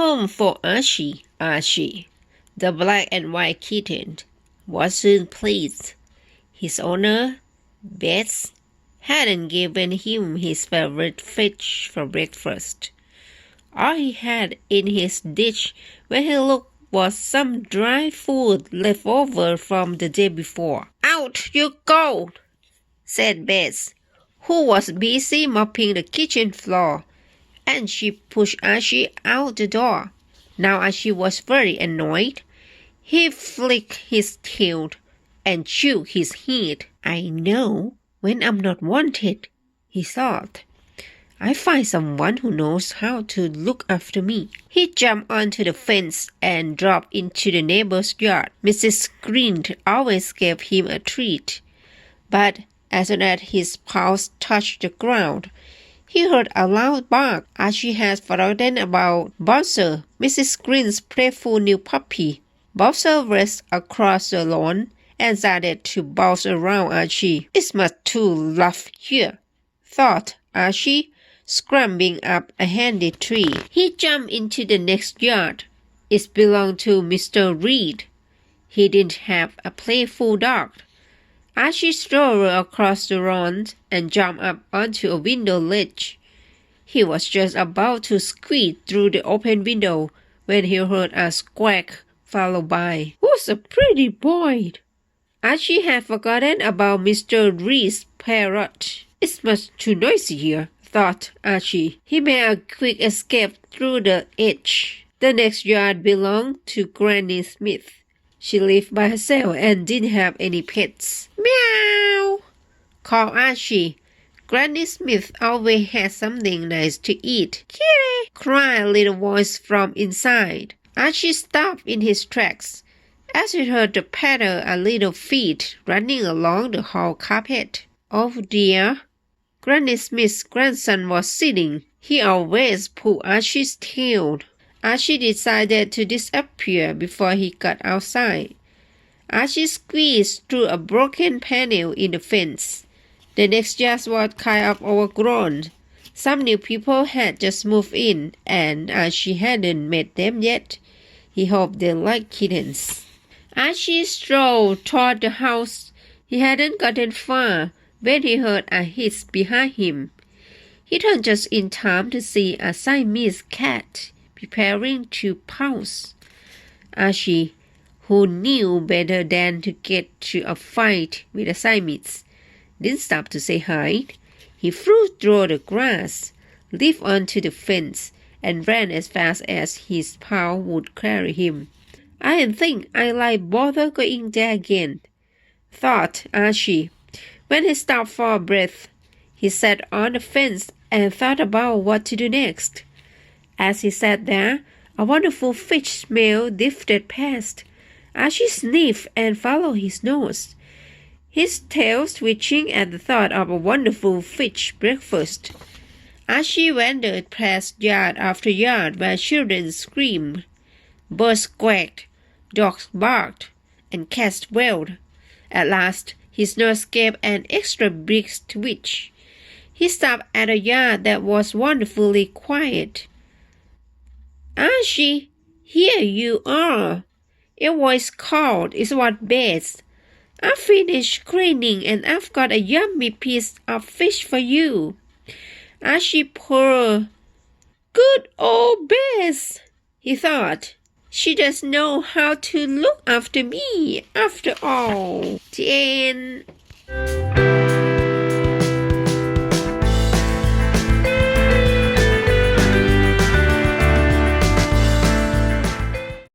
home for Archie. Archie, the black and white kitten, was soon pleased. His owner, Bess, hadn't given him his favorite fish for breakfast. All he had in his dish when he looked was some dry food left over from the day before. "Out you go!" said Bess, who was busy mopping the kitchen floor, and she pushed Archie out the door. Now Archie was very annoyed. He flicked his tail and shook his head. "I know when I'm not wanted," he thought. "I find someone who knows how to look after me." He jumped onto the fence and dropped into the neighbor's yard. Mrs. Green always gave him a treat, but as soon as his paws touched the ground, he heard a loud bark. Archie had forgotten about Bowser, Mrs. Green's playful new puppy. Bowser raced across the lawn and started to bounce around Archie. "It's much too rough here," thought Archie, scrambling up a handy tree. He jumped into the next yard. It belonged to Mr. Reed. He didn't have a playful dog. Archie strolled across the lawn and jumped up onto a window ledge. He was just about to squeeze through the open window when he heard a squawk followed by, "Who's a pretty boy?" Archie had forgotten about Mr. Reed's parrot. "It's much too noisy here," thought Archie. He made a quick escape through the hedge. The next yard belonged to Granny Smith. She lived by herself and didn't have any pets. "Meow!" called Archie. Granny Smith always had something nice to eat. "Kitty!" cried a little voice from inside. Archie stopped in his tracks as he heard the patter of little feet running along the hall carpet. "Oh dear!" Granny Smith's grandson was sitting. He always pulled Archie's tail. Archie decided to disappear before he got outside. Archie squeezed through a broken panel in the fence. The next yard was kind of overgrown. Some new people had just moved in, and Archie hadn't met them yet. He hoped they liked kittens. Archie strolled toward the house. He hadn't gotten far when he heard a hiss behind him. He turned just in time to see a Siamese cat preparing to pounce. Archie, who knew better than to get to a fight with a Siamese, didn't stop to say hi. He flew through the grass, leaped onto the fence, and ran as fast as his paw would carry him. "I didn't think I'd bother going there again," thought Archie. When he stopped for breath, he sat on the fence and thought about what to do next. As he sat there, a wonderful fish smell drifted past. Archie sniffed and followed his nose, his tail twitching at the thought of a wonderful fish breakfast. Archie wandered past yard after yard where children screamed, birds quacked, dogs barked, and cats wailed. At last, his nose gave an extra big twitch. He stopped at a yard that was wonderfully quiet. "Archie, here you are," a voice called. "It was Bess. I finished cleaning and I've got a yummy piece of fish for you." Archie purred. "Good old Bess," he thought. "She does know how to look after me after all." The end.